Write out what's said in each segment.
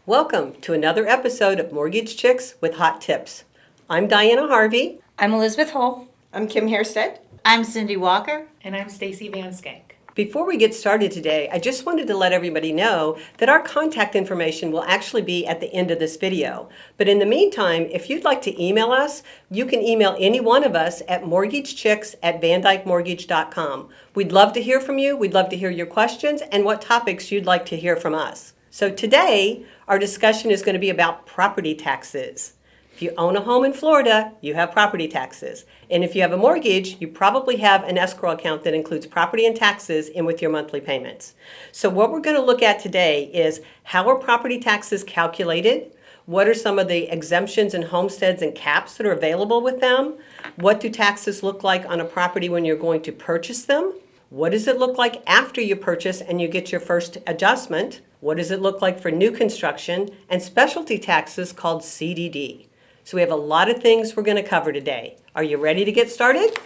Welcome to another episode of Mortgage Chicks with Hot Tips. I'm Diana Harvey. I'm Elizabeth Hull. I'm Kim Harestad. I'm Cindy Walker. And I'm Stacey Van Schenck. Before we get started today, I just wanted to let everybody know that our contact information will actually be at the end of this video. But in the meantime, if you'd like to email us, you can email any one of us at mortgagechicks@vandykmortgage.com. We'd love to hear from you. We'd love to hear your questions and what topics you'd like to hear from us. So today, our discussion is going to be about property taxes. If you own a home in Florida, you have property taxes. And if you have a mortgage, you probably have an escrow account that includes property and taxes in with your monthly payments. So what we're going to look at today is how are property taxes calculated? What are some of the exemptions and homesteads and caps that are available with them? What do taxes look like on a property when you're going to purchase them? What does it look like after you purchase and you get your first adjustment? What does it look like for new construction? And specialty taxes called CDD. So we have a lot of things we're going to cover today. Are you ready to get started?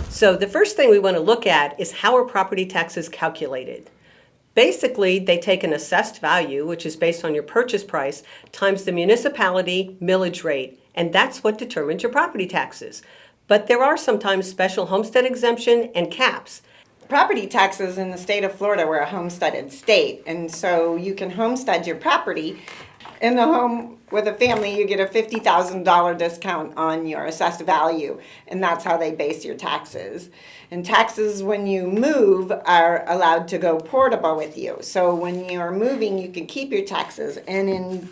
So the first thing we want to look at is how are property taxes calculated? Basically, they take an assessed value, which is based on your purchase price, times the municipality millage rate, and that's what determines your property taxes. But there are sometimes special homestead exemption and caps. Property taxes in the state of Florida, we're a homesteaded state, and so you can homestead your property. In the home with a family, you get a $50,000 discount on your assessed value, and that's how they base your taxes. And taxes when you move are allowed to go portable with you. So when you're moving, you can keep your taxes. And in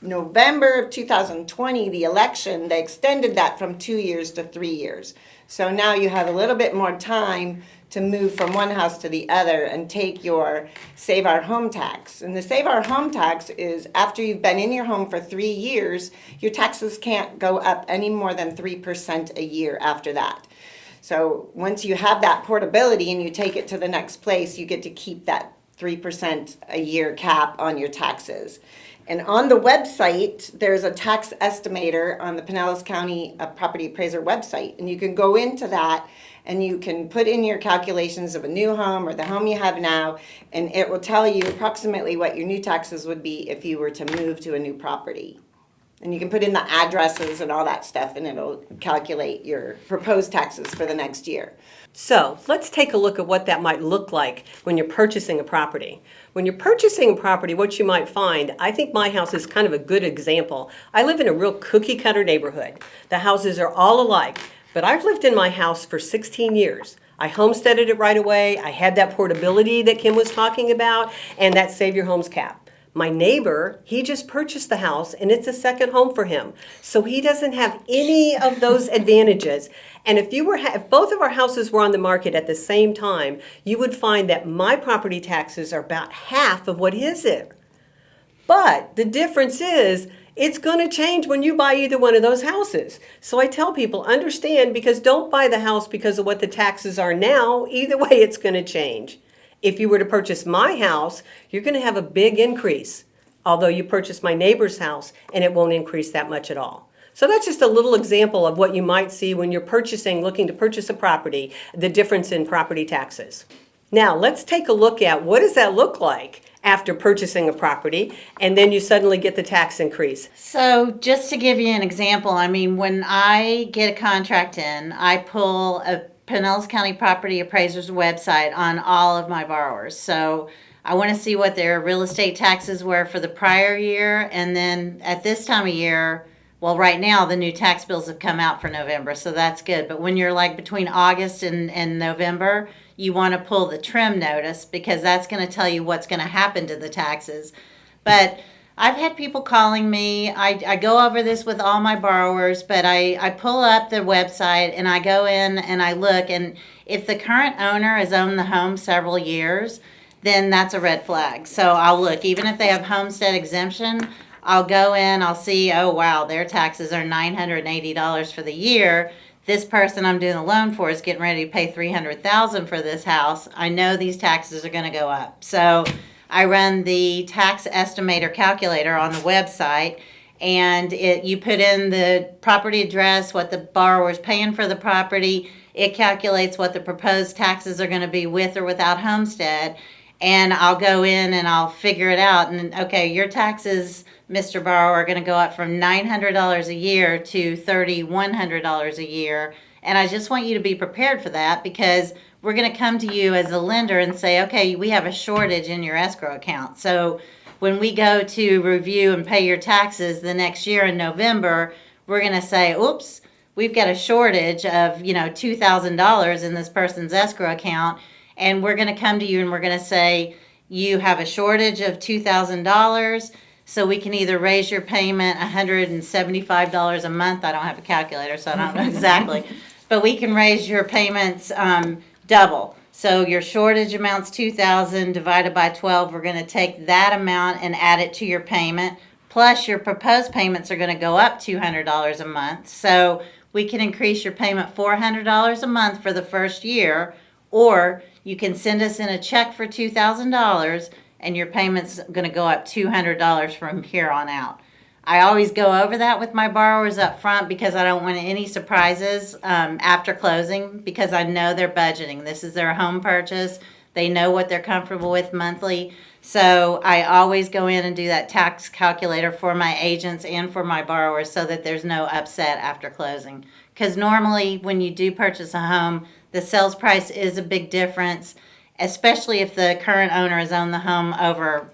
November of 2020, the election, they extended that from 2 years to 3 years. So now you have a little bit more time to move from one house to the other and take your Save Our Home tax. And the Save Our Home tax is after you've been in your home for 3 years, your taxes can't go up any more than 3% a year after that. So once you have that portability and you take it to the next place, you get to keep that 3% a year cap on your taxes. And on the website, there's a tax estimator on the Pinellas County Property Appraiser website. And you can go into that and you can put in your calculations of a new home or the home you have now, and it will tell you approximately what your new taxes would be if you were to move to a new property. And you can put in the addresses and all that stuff, and it'll calculate your proposed taxes for the next year. So let's take a look at what that might look like when you're purchasing a property. When you're purchasing a property, what you might find, I think my house is kind of a good example. I live in a real cookie cutter neighborhood. The houses are all alike, but I've lived in my house for 16 years. I homesteaded it right away. I had that portability that Kim was talking about and that Save Your Homes cap. My neighbor, he just purchased the house and it's a second home for him. So he doesn't have any of those advantages. And if both of our houses were on the market at the same time, you would find that my property taxes are about half of what his is. But the difference is it's going to change when you buy either one of those houses. So I tell people, understand, because don't buy the house because of what the taxes are now. Either way, it's going to change. If you were to purchase my house, you're going to have a big increase, although you purchase my neighbor's house and it won't increase that much at all. So that's just a little example of what you might see when you're looking to purchase a property, the difference in property taxes. Now, let's take a look at what does that look like after purchasing a property, and then you suddenly get the tax increase. So just to give you an example, when I get a contract in, I pull a Pinellas County Property Appraiser's website on all of my borrowers. So I want to see what their real estate taxes were for the prior year, and then at this time of year, well, right now the new tax bills have come out for November, so that's good. But when you're like between August and November, you want to pull the trim notice because that's going to tell you what's going to happen to the taxes. But I've had people calling me. I go over this with all my borrowers, but I pull up the website and I go in and I look. And if the current owner has owned the home several years, then that's a red flag. So I'll look. Even if they have homestead exemption, I'll go in, I'll see, oh, wow, their taxes are $980 for the year. This person I'm doing the loan for is getting ready to pay $300,000 for this house. I know these taxes are going to go up. So I run the tax estimator calculator on the website, and you put in the property address, what the borrower is paying for the property, It calculates what the proposed taxes are going to be with or without homestead. And I'll go in and I'll figure it out. And okay, your taxes, Mr. Borrower, are going to go up from $900 a year to $3,100 a year. And I just want you to be prepared for that, because we're going to come to you as a lender and say, okay, we have a shortage in your escrow account. So when we go to review and pay your taxes the next year in November, we're going to say, oops, we've got a shortage of, $2,000 in this person's escrow account. And we're going to come to you and we're going to say, you have a shortage of $2,000. So we can either raise your payment $175 a month. I don't have a calculator, so I don't know exactly. But we can raise your payments double. So your shortage amount's $2,000 divided by 12. We're going to take that amount and add it to your payment. Plus your proposed payments are going to go up $200 a month. So we can increase your payment $400 a month for the first year, or you can send us in a check for $2,000 and your payment's going to go up $200 from here on out. I always go over that with my borrowers up front, because I don't want any surprises after closing, because I know they're budgeting. This is their home purchase. They know what they're comfortable with monthly. So I always go in and do that tax calculator for my agents and for my borrowers, so that there's no upset after closing. Because normally when you do purchase a home, the sales price is a big difference, especially if the current owner has owned the home over,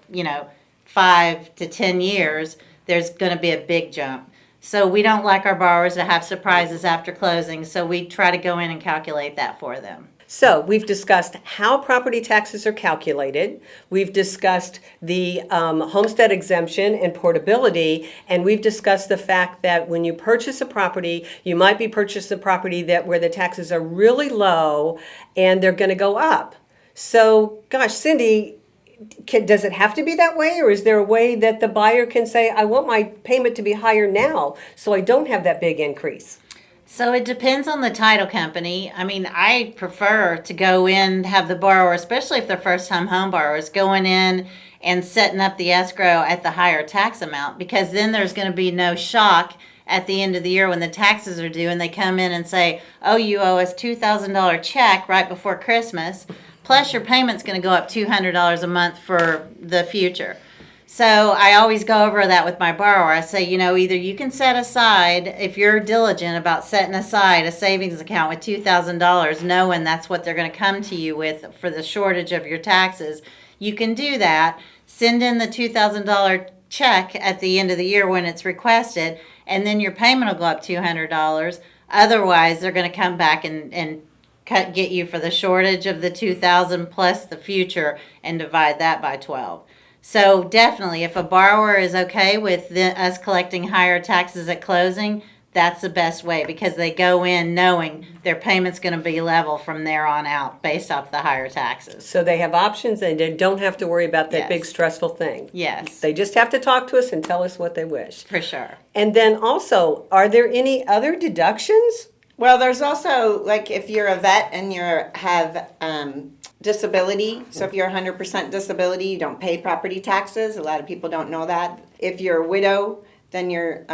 5 to 10 years. There's going to be a big jump. So we don't like our borrowers to have surprises after closing, so we try to go in and calculate that for them. So we've discussed how property taxes are calculated. We've discussed the homestead exemption and portability, and we've discussed the fact that when you purchase a property, you might be purchasing a property where the taxes are really low and they're going to go up. So, gosh, Cindy, does it have to be that way, or is there a way that the buyer can say, I want my payment to be higher now so I don't have that big increase? So it depends on the title company. I mean, I prefer to go in, have the borrower, especially if they're first-time home borrowers, going in and setting up the escrow at the higher tax amount, because then there's going to be no shock at the end of the year when the taxes are due and they come in and say, oh, you owe us $2,000 check right before Christmas, plus your payment's going to go up $200 a month for the future. So I always go over that with my borrower. I say, either you can set aside, if you're diligent about setting aside a savings account with $2,000, knowing that's what they're going to come to you with for the shortage of your taxes, you can do that. Send in the $2,000 check at the end of the year when it's requested, and then your payment will go up $200. Otherwise, they're going to come back and get you for the shortage of the $2,000 plus the future and divide that by 12. So definitely, if a borrower is okay with us collecting higher taxes at closing, that's the best way, because they go in knowing their payment's going to be level from there on out based off the higher taxes. So they have options and they don't have to worry about that Yes. big stressful thing. Yes, They just have to talk to us and tell us what they wish. for sure. And then also, are there any other deductions? Well, there's also, like, if you're a vet and you have disability, so if you're 100% disability, you don't pay property taxes. A lot of people don't know that. If you're a widow, then your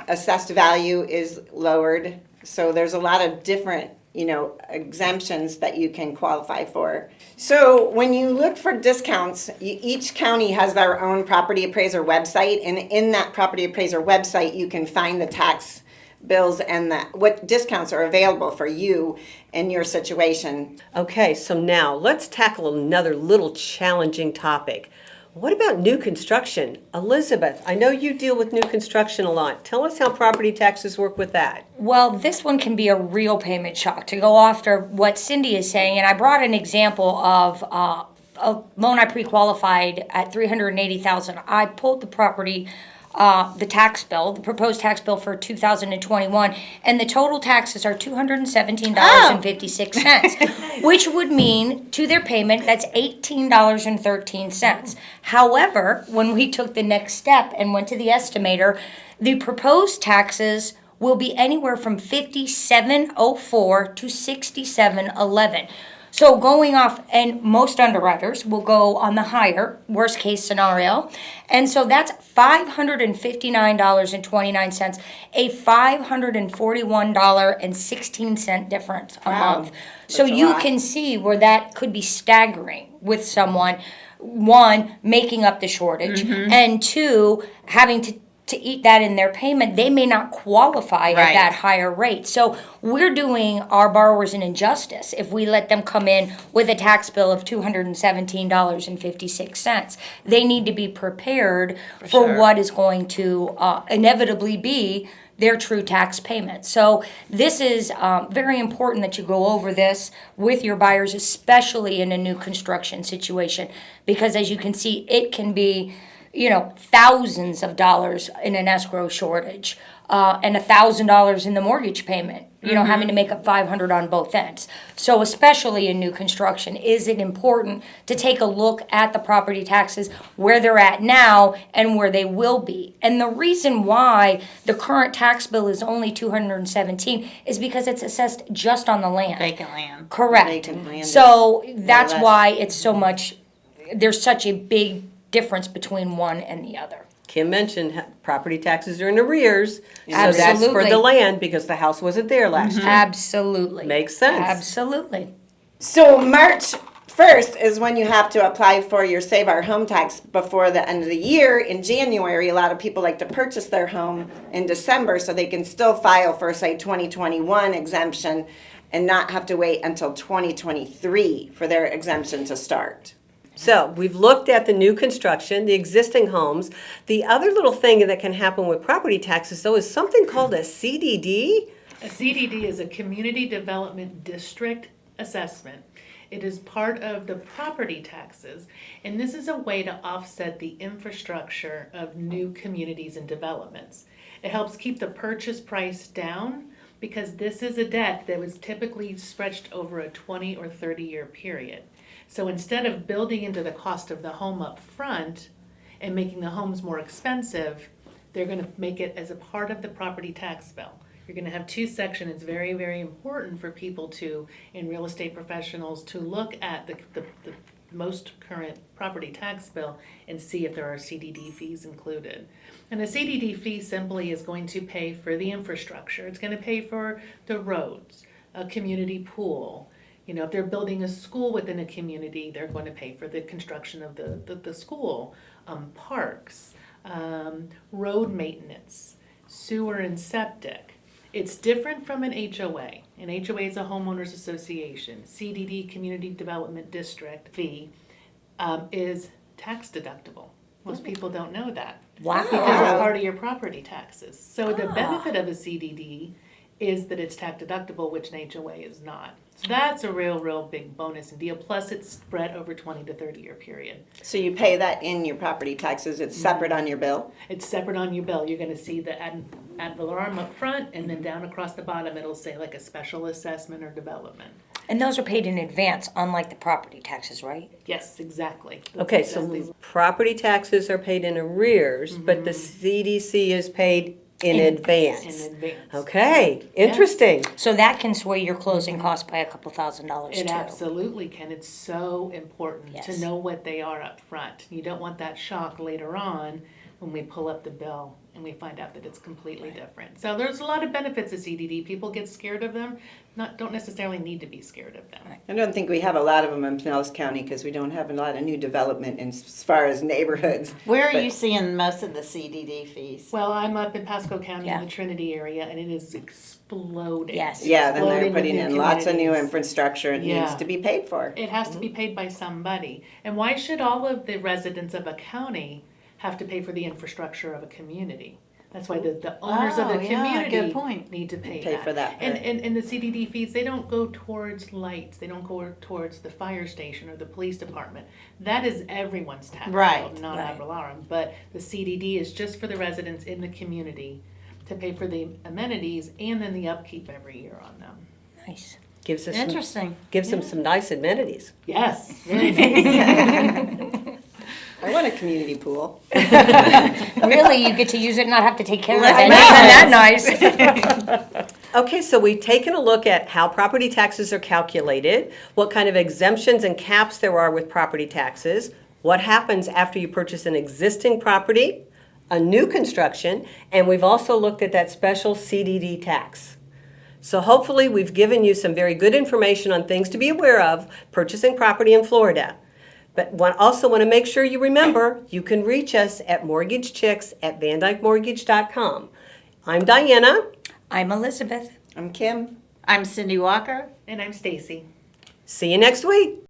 assessed value is lowered. So there's a lot of different, exemptions that you can qualify for. So when you look for discounts, each county has their own property appraiser website, and in that property appraiser website, you can find the tax bills and what discounts are available for you in your situation. Okay, so now let's tackle another little challenging topic. What about new construction? Elizabeth, I know you deal with new construction a lot. Tell us how property taxes work with that. Well, this one can be a real payment shock, to go after what Cindy is saying. And I brought an example of a loan I pre-qualified at $380,000. I pulled the property, the tax bill, the proposed tax bill for 2021, and the total taxes are $217.56, which would mean to their payment that's $18.13. However, when we took the next step and went to the estimator, the proposed taxes will be anywhere from $57.04 to $67.11. So going off, and most underwriters will go on the higher, worst case scenario. And so that's $559.29, a $541.16 difference a Wow, month. So that's a you lot. can see where that could be staggering with someone, one, making up the shortage, and two, having to eat that in their payment. They may not qualify at Right. that higher rate. So we're doing our borrowers an injustice if we let them come in with a tax bill of $217.56. They need to be prepared for sure. what is going to inevitably be their true tax payment. So this is very important that you go over this with your buyers, especially in a new construction situation, because as you can see, it can be, thousands of dollars in an escrow shortage, and $1,000 in the mortgage payment, having to make up 500 on both ends. So especially in new construction, is it important to take a look at the property taxes, where they're at now and where they will be? And the reason why the current tax bill is only 217 is because it's assessed just on the land. Vacant land. Correct. Vacant land is So that's less. why it's so much, there's such a big difference between one and the other. Kim mentioned property taxes are in arrears. So that's for Absolutely. the land because the house wasn't there last year. Absolutely. Makes sense. Absolutely. So March 1st is when you have to apply for your Save Our Home tax before the end of the year. In January, a lot of people like to purchase their home in December so they can still file for, say, 2021 exemption and not have to wait until 2023 for their exemption to start. So we've looked at the new construction, the existing homes. The other little thing that can happen with property taxes, though, is something called a CDD. A CDD is a Community Development District Assessment. It is part of the property taxes, and this is a way to offset the infrastructure of new communities and developments. It helps keep the purchase price down because this is a debt that was typically stretched over a 20 or 30-year period. So instead of building into the cost of the home up front and making the homes more expensive, they're going to make it as a part of the property tax bill. You're going to have two sections. It's very, very important for people to, and real estate professionals, to look at the most current property tax bill and see if there are CDD fees included. And a CDD fee simply is going to pay for the infrastructure. It's going to pay for the roads, a community pool. If they're building a school within a community, they're going to pay for the construction of the school, parks, road maintenance, sewer and septic. It's different from an HOA. An HOA is a homeowners association. CDD, Community Development District fee, is tax deductible. Most people don't know that. Wow. Because it's part of your property taxes. So the benefit of a CDD is that it's tax deductible, which an HOA is not. So that's a real big bonus and deal. Plus it's spread over 20 to 30 year period. So you pay that in your property taxes, it's separate on your bill? It's separate on your bill. You're gonna see the ad valorem up front, and then down across the bottom, it'll say like a special assessment or development. And those are paid in advance, unlike the property taxes, right? Yes, exactly. Okay, so property taxes are paid in arrears, but the CDC is paid in advance. In advance. Okay, interesting. So that can sway your closing costs by a couple $1,000s It too. absolutely can. It's so important Yes. to know what they are up front. You don't want that shock later on when we pull up the bill and we find out that it's completely different. So there's a lot of benefits of CDD. People get scared of them, don't necessarily need to be scared of them. I don't think we have a lot of them in Pinellas County because we don't have a lot of new development as far as neighborhoods. Where are But- you seeing most of the CDD fees? Well, I'm up in Pasco County Yeah. in the Trinity area, and it is exploding. Yes. Yeah, then they're Exploding putting with in lots of new communities. infrastructure. It Yeah. needs to be paid for. It has to be paid by somebody. And why should all of the residents of a county have to pay for the infrastructure of a community? That's why the owners of the Oh, yeah, community good point. need to pay Pay that. for that And, part. and the CDD fees, they don't go towards lights, they don't go towards the fire station or the police department. That is everyone's tax bill, Right, not right. ad valorem. But the CDD is just for the residents in the community to pay for the amenities and then the upkeep every year on them. Nice. Gives us Interesting. gives them some nice amenities. Yes, very nice. I want a community pool. Really, you get to use it and not have to take care of it. Let's Isn't make that nice? Okay, so we've taken a look at how property taxes are calculated, what kind of exemptions and caps there are with property taxes, what happens after you purchase an existing property, a new construction, and we've also looked at that special CDD tax. So hopefully we've given you some very good information on things to be aware of purchasing property in Florida. But also want to make sure you remember you can reach us at mortgagechicks@vandykmortgage.com. I'm Diana. I'm Elizabeth. I'm Kim. I'm Cindy Walker. And I'm Stacey. See you next week.